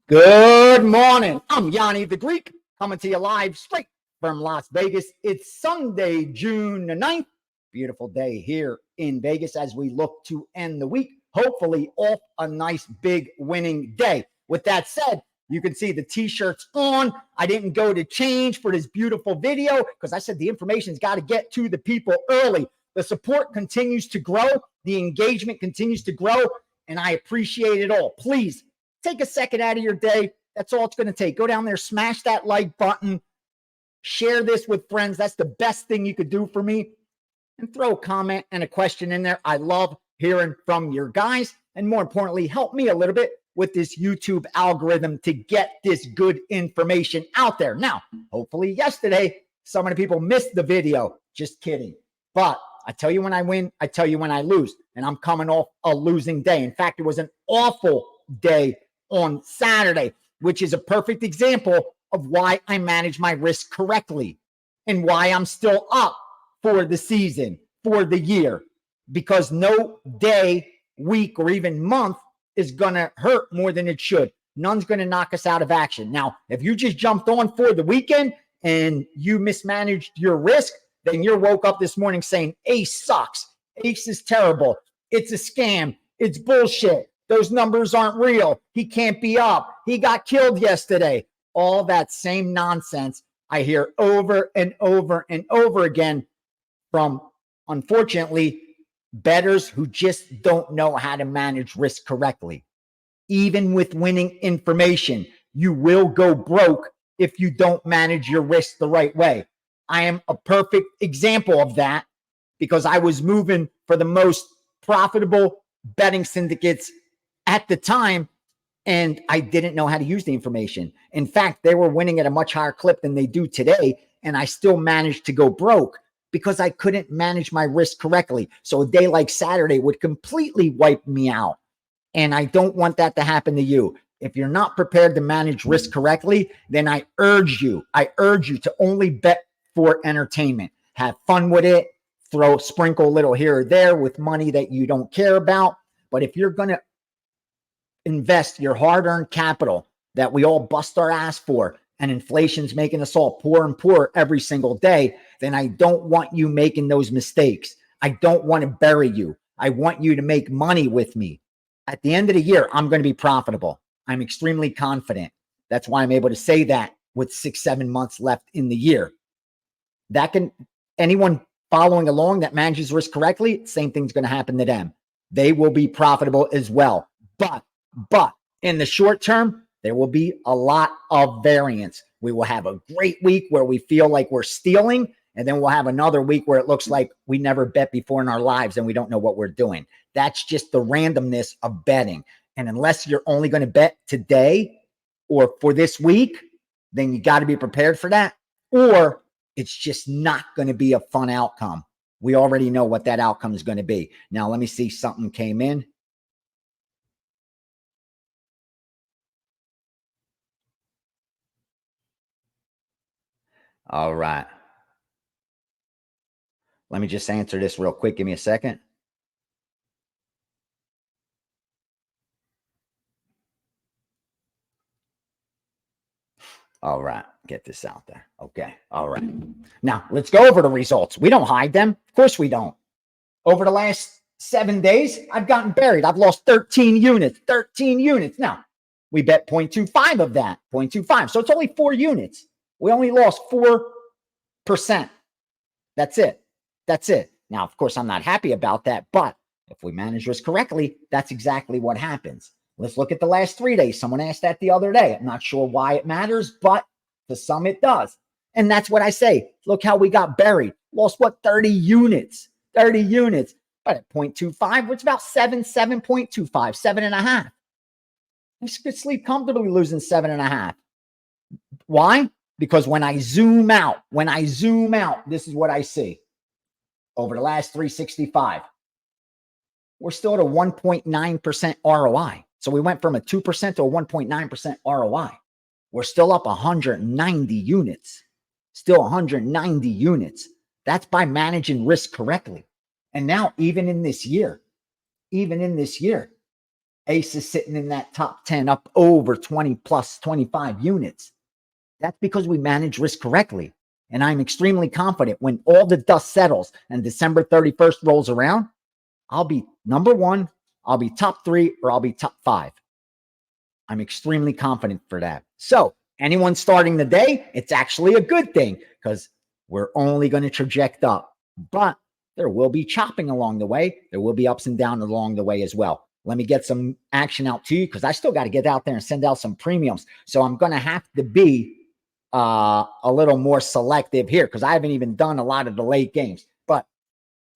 Good morning. I'm Gianni the Greek, coming to you live straight from Las Vegas. It's Sunday, June the 9th. Beautiful day here in Vegas as we look to end the week, hopefully off a nice big winning day. With that said, you can see the t-shirts on. I didn't go to change for this beautiful video because I said the information's got to get to the people early. The support continues to grow. The engagement continues to grow, and I appreciate it all. Please take a second out of your day. That's all it's going to take. Go down there, smash that like button, share this with friends. That's the best thing you could do for me. And throw a comment and a question in there. I love hearing from your guys. And more importantly, help me a little bit with this YouTube algorithm to get this good information out there. Now, hopefully yesterday, some of the people missed the video. Just kidding. But I tell you when I win, I tell you when I lose. And I'm coming off a losing day. In fact, it was an awful day on Saturday, which is a perfect example of why I manage my risk correctly and why I'm still up for the season, for the year, because no day, week, or even month is going to hurt more than it should. None's going to knock us out of action. Now, if you just jumped on for the weekend and you mismanaged your risk, then you woke up this morning saying, Ace sucks. Ace is terrible. It's a scam. It's bullshit. Those numbers aren't real. He can't be up. He got killed yesterday. All that same nonsense I hear over and over and over again from, unfortunately, bettors who just don't know how to manage risk correctly. Even with winning information, you will go broke if you don't manage your risk the right way. I am a perfect example of that because I was moving for the most profitable betting syndicates at the time, and I didn't know how to use the information. In fact, they were winning at a much higher clip than they do today, and I still managed to go broke because I couldn't manage my risk correctly. So a day like Saturday would completely wipe me out, and I don't want that to happen to you. If you're not prepared to manage risk correctly, then I urge you to only bet for entertainment. Have fun with it. Sprinkle a little here or there with money that you don't care about. But if you're going to invest your hard-earned capital that we all bust our ass for, and inflation's making us all poorer and poorer every single day, then I don't want you making those mistakes. I don't want to bury you. I want you to make money with me. At the end of the year, I'm going to be profitable. I'm extremely confident. That's why I'm able to say that with 6-7 months left in the year. Anyone following along that manages risk correctly, same thing's going to happen to them. They will be profitable as well. But in the short term, there will be a lot of variance. We will have a great week where we feel like we're stealing, and then we'll have another week where it looks like we never bet before in our lives and we don't know what we're doing. That's just the randomness of betting. And unless you're only going to bet today or for this week, then you got to be prepared for that, or it's just not going to be a fun outcome. We already know what that outcome is going to be. Now, let me see, something came in. All right. Let me just answer this real quick. Give me a second. All right. Get this out there. Okay. All right. Now, let's go over the results. We don't hide them. Of course we don't. Over the last 7 days, I've gotten buried. I've lost 13 units. 13 units. Now, we bet 0.25 of that. 0.25. So it's only 4 units. We only lost 4%. That's it. That's it. Now, of course, I'm not happy about that, but if we manage risk correctly, that's exactly what happens. Let's look at the last 3 days. Someone asked that the other day. I'm not sure why it matters, but to some it does. And that's what I say. Look how we got buried. Lost what? 30 units. 30 units. But at 0.25, it's about 7.25, 7.5. I could sleep comfortably losing 7.5. Why? Because when I zoom out, this is what I see. Over the last 365, we're still at a 1.9% ROI. So we went from a 2% to a 1.9% ROI. We're still up 190 units. Still 190 units. That's by managing risk correctly. And now, even in this year, Ace is sitting in that top 10 up over 20 plus 25 units. That's because we manage risk correctly. And I'm extremely confident when all the dust settles and December 31st rolls around, I'll be number one, I'll be top 3, or I'll be top 5. I'm extremely confident for that. So anyone starting the day, it's actually a good thing because we're only going to traject up. But there will be chopping along the way. There will be ups and downs along the way as well. Let me get some action out to you because I still got to get out there and send out some premiums. So I'm going to have to be a little more selective here because I haven't even done a lot of the late games. But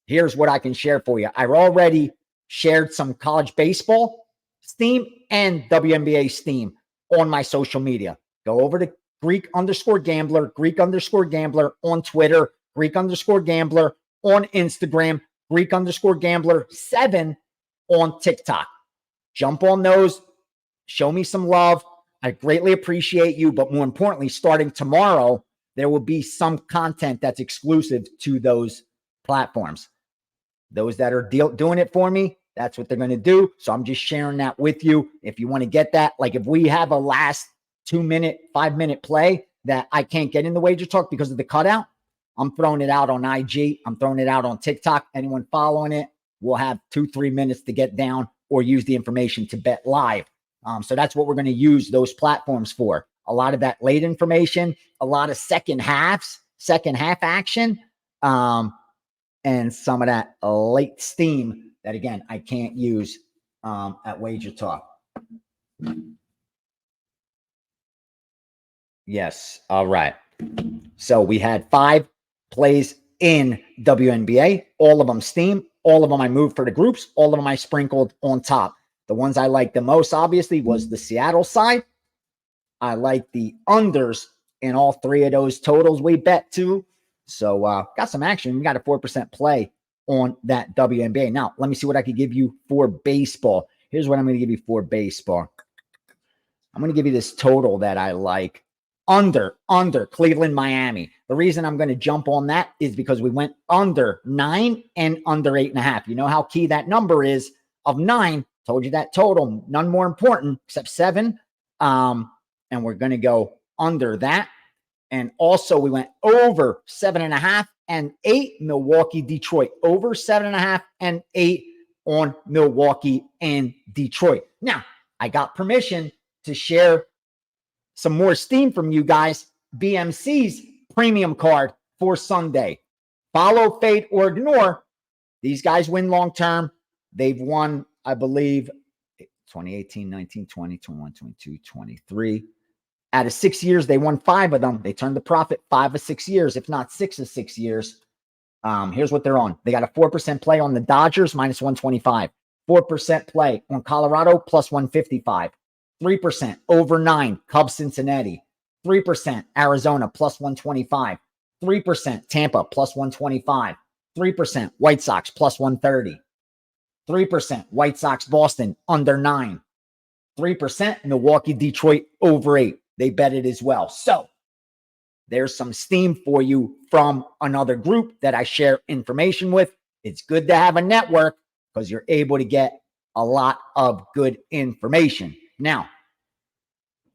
here's what I can share for you. I've already shared some college baseball steam and WNBA steam on my social media. Go over to Greek_gambler, Greek_gambler on Twitter, Greek_gambler on Instagram, Greek_gambler7 on TikTok. Jump on those. Show me some love. I greatly appreciate you. But more importantly, starting tomorrow, there will be some content that's exclusive to those platforms. Those that are doing it for me, that's what they're going to do. So I'm just sharing that with you. If you want to get that, like if we have a last 2-minute, 5-minute play that I can't get in the wager talk because of the cutout, I'm throwing it out on IG. I'm throwing it out on TikTok. Anyone following it will have 2-3 minutes to get down or use the information to bet live. So that's what we're going to use those platforms for. A lot of that late information, a lot of second half action, and some of that late steam that, again, I can't use at Wager Talk. Yes. All right. So we had 5 plays in WNBA, all of them steam, all of them I moved for the groups, all of them I sprinkled on top. The ones I liked the most, obviously, was the Seattle side. I like the unders in all 3 of those totals we bet to. So got some action. We got a 4% play on that WNBA. Now, let me see what I could give you for baseball. Here's what I'm going to give you for baseball. I'm going to give you this total that I like. Under Cleveland, Miami. The reason I'm going to jump on that is because we went under 9 and under 8.5. You know how key that number is of 9. Told you that total, none more important except 7. And we're going to go under that. And also we went over 7.5 and 8 Milwaukee, Detroit. Over 7.5 and 8 on Milwaukee and Detroit. Now, I got permission to share some more steam from you guys. BMC's premium card for Sunday. Follow, fade, or ignore. These guys win long term. They've won, I believe, 2018, 19, 20, 21, 22, 23. Out of 6 years, they won 5 of them. They turned the profit 5 of 6 years, if not 6 of 6 years. Here's what they're on. They got a 4% play on the Dodgers, minus 125. 4% play on Colorado, plus 155. 3% over 9, Cubs, Cincinnati. 3% Arizona, plus 125. 3% Tampa, plus 125. 3% White Sox, plus 130. 3% White Sox, Boston, under 9. 3% Milwaukee, Detroit, over 8. They bet it as well. So there's some steam for you from another group that I share information with. It's good to have a network because you're able to get a lot of good information. Now,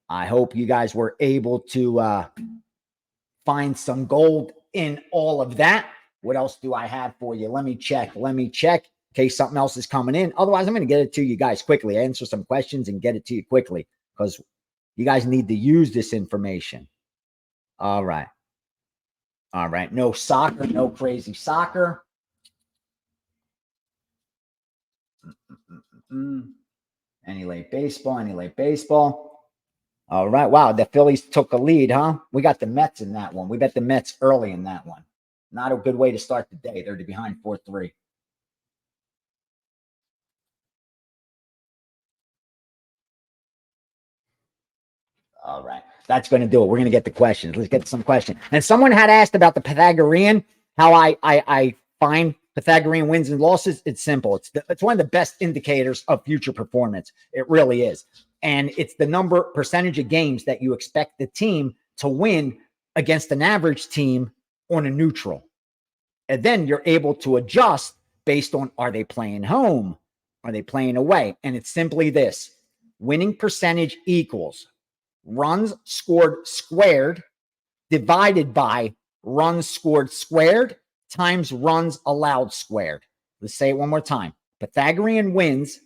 I hope you guys were able to find some gold in all of that. What else do I have for you? Let me check in case something else is coming in. Otherwise, I'm going to get it to you guys quickly. Answer some questions and get it to you quickly because you guys need to use this information. All right. No soccer, no crazy soccer. Any late baseball. All right. Wow. The Phillies took a lead, huh? We got the Mets in that one. We bet the Mets early in that one. Not a good way to start the day. They're behind 4-3. All right. That's going to do it. We're going to get the questions. Let's get some questions. And someone had asked about the Pythagorean, how I find Pythagorean wins and losses. It's simple. It's one of the best indicators of future performance. It really is. And it's the percentage of games that you expect the team to win against an average team on a neutral. And then you're able to adjust based on, are they playing home? Are they playing away? And it's simply this: winning percentage equals runs scored squared divided by runs scored squared times runs allowed squared. Let's say it one more time. Pythagorean wins,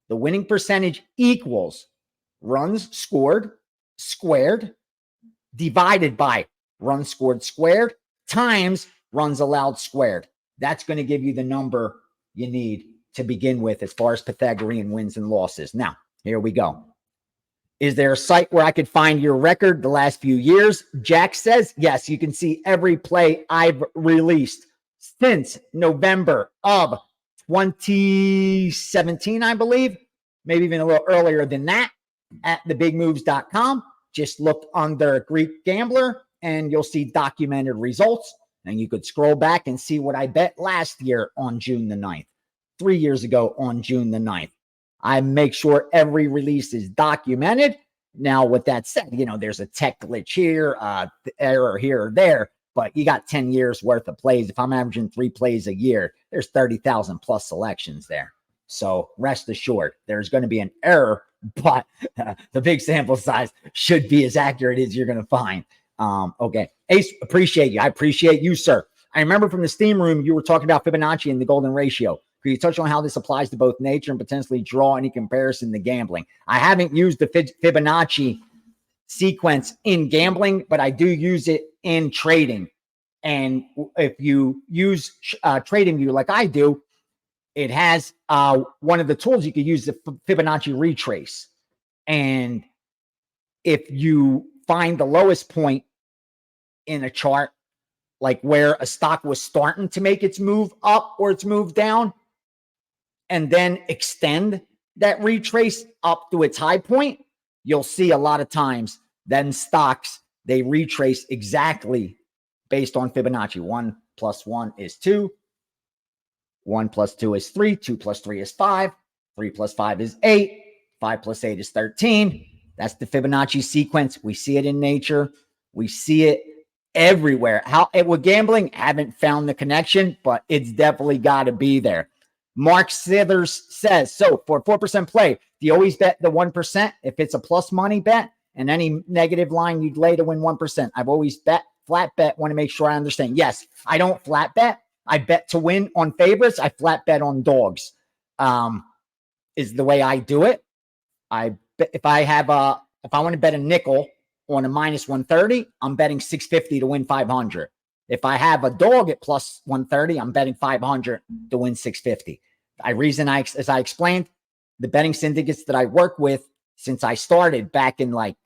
the winning percentage equals runs scored squared divided by runs scored squared times runs allowed squared. That's going to give you the number you need to begin with as far as Pythagorean wins and losses. Now, here we go. Is there a site where I could find your record the last few years? Jack says, yes, you can see every play I've released since November of 2017, I believe, maybe even a little earlier than that, at thebigmoves.com. Just look under Greek Gambler and you'll see documented results. And you could scroll back and see what I bet last year on June the 9th, 3 years ago on June the 9th. I make sure every release is documented. Now, with that said, there's a tech glitch here, error here or there, but you got 10 years worth of plays. If I'm averaging 3 plays a year, there's 30,000 plus selections there. So rest assured, there's going to be an error, but the big sample size should be as accurate as you're going to find. Okay. Ace, appreciate you. I appreciate you, sir. I remember from the steam room, you were talking about Fibonacci and the golden ratio. Could you touch on how this applies to both nature and potentially draw any comparison to gambling? I haven't used the Fibonacci sequence in gambling, but I do use it in trading. And if you use TradingView like I do, it has one of the tools you could use, the Fibonacci retrace. And if you find the lowest point in a chart, like where a stock was starting to make its move up or its move down, and then extend that retrace up to its high point, you'll see a lot of times then stocks, they retrace exactly based on Fibonacci. 1 + 1 is 2. 1 + 2 is 3. 2 + 3 is 5. 3 + 5 is 8. 5 + 8 is 13. That's the Fibonacci sequence. We see it in nature. We see it everywhere. With gambling, haven't found the connection, but it's definitely got to be there. Mark Sithers says, so for 4% play, do you always bet the 1% if it's a plus money bet and any negative line you'd lay to win 1%? I've always flat bet, want to make sure I understand. Yes, I don't flat bet. I bet to win on favorites. I flat bet on dogs is the way I do it. If I want to bet a nickel on a -130, I'm betting 650 to win 500. If I have a dog at plus 130, I'm betting 500 to win 650. As I explained, the betting syndicates that I work with since I started back in late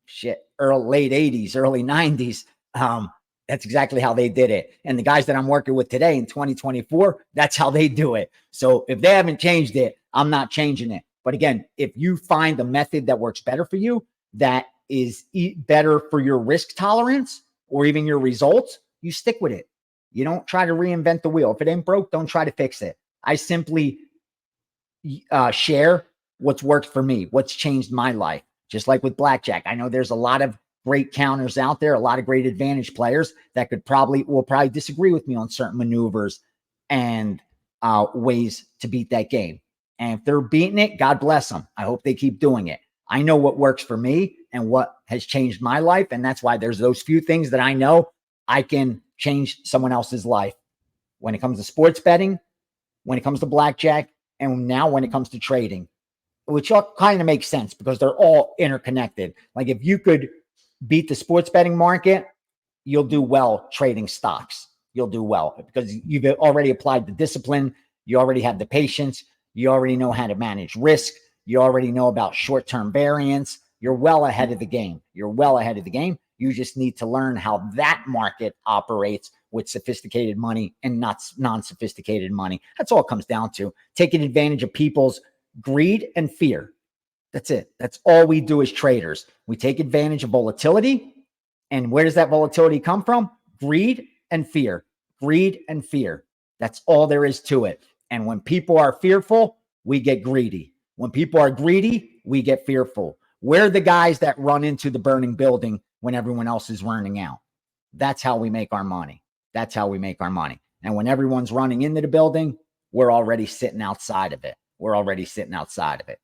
80s, early 90s, that's exactly how they did it. And the guys that I'm working with today in 2024, that's how they do it. So if they haven't changed it, I'm not changing it. But again, if you find a method that works better for you, that is better for your risk tolerance or even your results, you stick with it. You don't try to reinvent the wheel. If it ain't broke, don't try to fix it. I simply share what's worked for me, what's changed my life. Just like with blackjack, I know there's a lot of great counters out there, a lot of great advantage players that will probably disagree with me on certain maneuvers and ways to beat that game. And if they're beating it, God bless them. I hope they keep doing it. I know what works for me and what has changed my life. And that's why there's those few things that I know I can change someone else's life when it comes to sports betting, when it comes to blackjack, and now when it comes to trading, which all kind of makes sense because they're all interconnected. Like if you could beat the sports betting market, you'll do well trading stocks. You'll do well because you've already applied the discipline. You already have the patience. You already know how to manage risk. You already know about short-term variance. You're well ahead of the game. You're well ahead of the game. You just need to learn how that market operates with sophisticated money and not non-sophisticated money. That's all it comes down to. Taking advantage of people's greed and fear. That's it. That's all we do as traders. We take advantage of volatility. And where does that volatility come from? Greed and fear. Greed and fear. That's all there is to it. And when people are fearful, we get greedy. When people are greedy, we get fearful. We're the guys that run into the burning building when everyone else is running out. That's how we make our money. That's how we make our money. And when everyone's running into the building, we're already sitting outside of it. we're already sitting outside of it.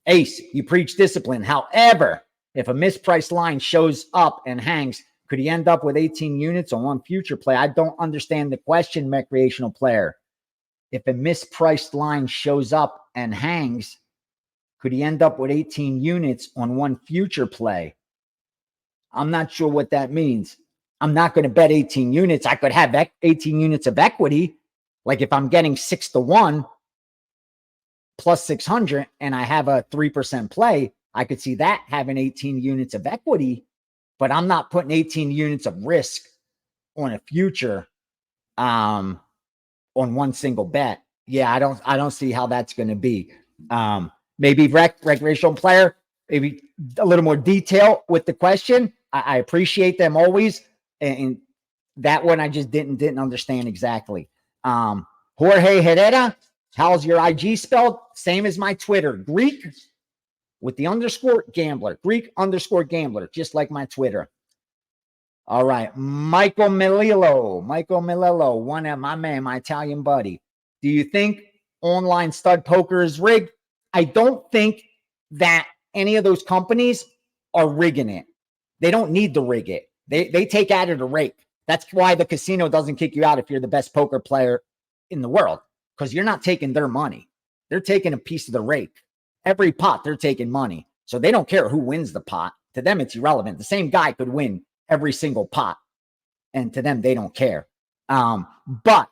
Ace, you preach discipline. However, if a mispriced line shows up and hangs, could he end up with 18 units on one future play? I don't understand the question, recreational player. If a mispriced line shows up and hangs, could he end up with 18 units on one future play? I'm not sure what that means. I'm not going to bet 18 units. I could have 18 units of equity. Like if I'm getting 6-1 plus 600 and I have a 3% play, I could see that having 18 units of equity, but I'm not putting 18 units of risk on a future on one single bet. Yeah, I don't see how that's going to be. Maybe recreational player, maybe a little more detail with the question. I appreciate them always. And that one I just didn't understand exactly. Jorge Herrera, how's your IG spelled? Same as my Twitter, Greek with the underscore gambler, Greek underscore gambler, just like my Twitter. All right. Michael Melillo, one of my man, my Italian buddy. Do you think online stud poker is rigged? I don't think that any of those companies are rigging it. They don't need to rig it. They take out of the rake. That's why the casino doesn't kick you out if you're the best poker player in the world, because you're not taking their money. They're taking a piece of the rake. Every pot, they're taking money. So they don't care who wins the pot. To them, it's irrelevant. The same guy could win every single pot. And to them, they don't care. But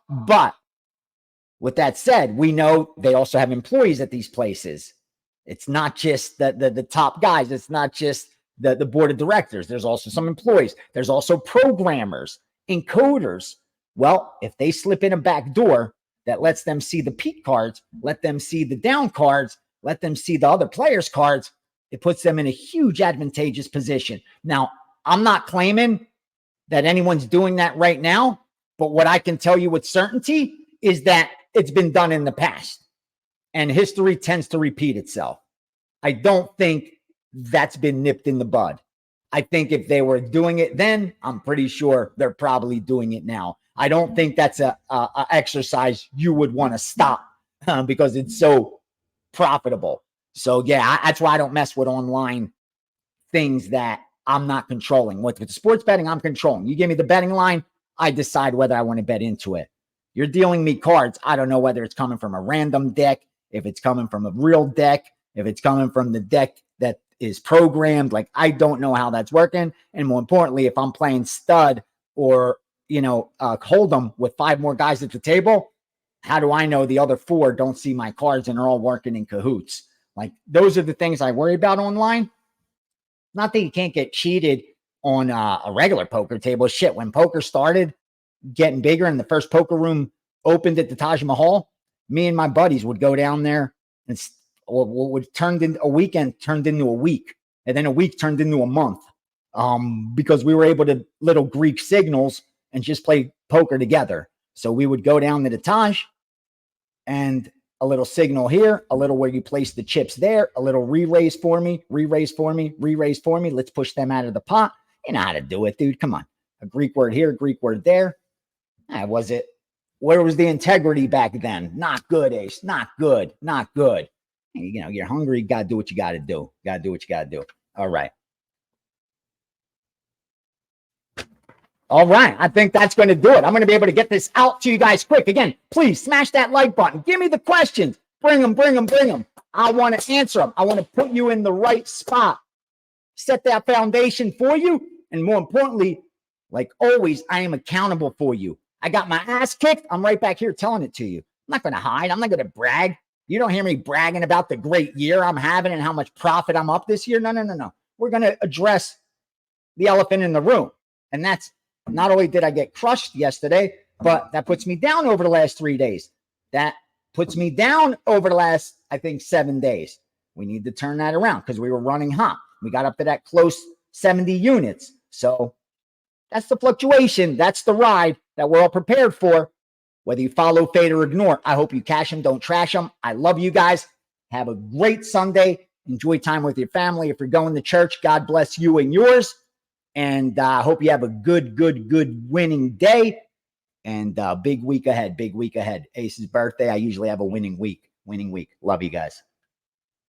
with that said, we know they also have employees at these places. It's not just the top guys. It's not just the board of directors. There's also some employees. There's also programmers, encoders. Well, if they slip in a back door that lets them see the peak cards, let them see the down cards, let them see the other players' cards, it puts them in a huge advantageous position. Now, I'm not claiming that anyone's doing that right now, but what I can tell you with certainty is that it's been done in the past, and history tends to repeat itself. I don't think that's been nipped in the bud. I think if they were doing it then, I'm pretty sure they're probably doing it now. I don't think that's a exercise you would want to stop because it's so profitable. So yeah, that's why I don't mess with online things that I'm not controlling. With the sports betting, I'm controlling. You give me the betting line, I decide whether I want to bet into it. You're dealing me cards. I don't know whether it's coming from a random deck, if it's coming from a real deck, if it's coming from the deck that is programmed. Like, I don't know how that's working. And more importantly, if I'm playing stud or, Hold'em with 5 more guys at the table, how do I know the other 4 don't see my cards and are all working in cahoots? Like, those are the things I worry about online. Not that you can't get cheated on a regular poker table. Shit, when poker started getting bigger and the first poker room opened at the Taj Mahal, me and my buddies would go down there and would turn in a weekend turned into a week, and then a week turned into a month, because we were able to little Greek signals and just play poker together. So we would go down to the Taj and a little signal here, a little where you place the chips there, a little re-raise for me, re-raise for me, re-raise for me. Let's push them out of the pot. You know how to do it, dude. Come on. A Greek word here, a Greek word there. Was it? Where was the integrity back then? Not good, Ace. Not good. Not good. You're hungry. You got to do what you got to do. Got to do what you got to do. All right. All right. I think that's going to do it. I'm going to be able to get this out to you guys quick. Again, please smash that like button. Give me the questions. Bring them. I want to answer them. I want to put you in the right spot. Set that foundation for you. And more importantly, like always, I am accountable for you. I got my ass kicked. I'm right back here telling it to you. I'm not going to hide. I'm not going to brag. You don't hear me bragging about the great year I'm having and how much profit I'm up this year. No. We're going to address the elephant in the room. And that's, not only did I get crushed yesterday, but that puts me down over the last 3 days. That puts me down over the last, I think, 7 days. We need to turn that around because we were running hot. We got up to that close 70 units. So that's the fluctuation. That's the ride that we're all prepared for. Whether you follow, fade, or ignore, I hope you cash them. Don't trash them. I love you guys. Have a great Sunday. Enjoy time with your family. If you're going to church, God bless you and yours. And I hope you have a good winning day. And big week ahead. Ace's birthday. I usually have a winning week. winning week. Love you guys.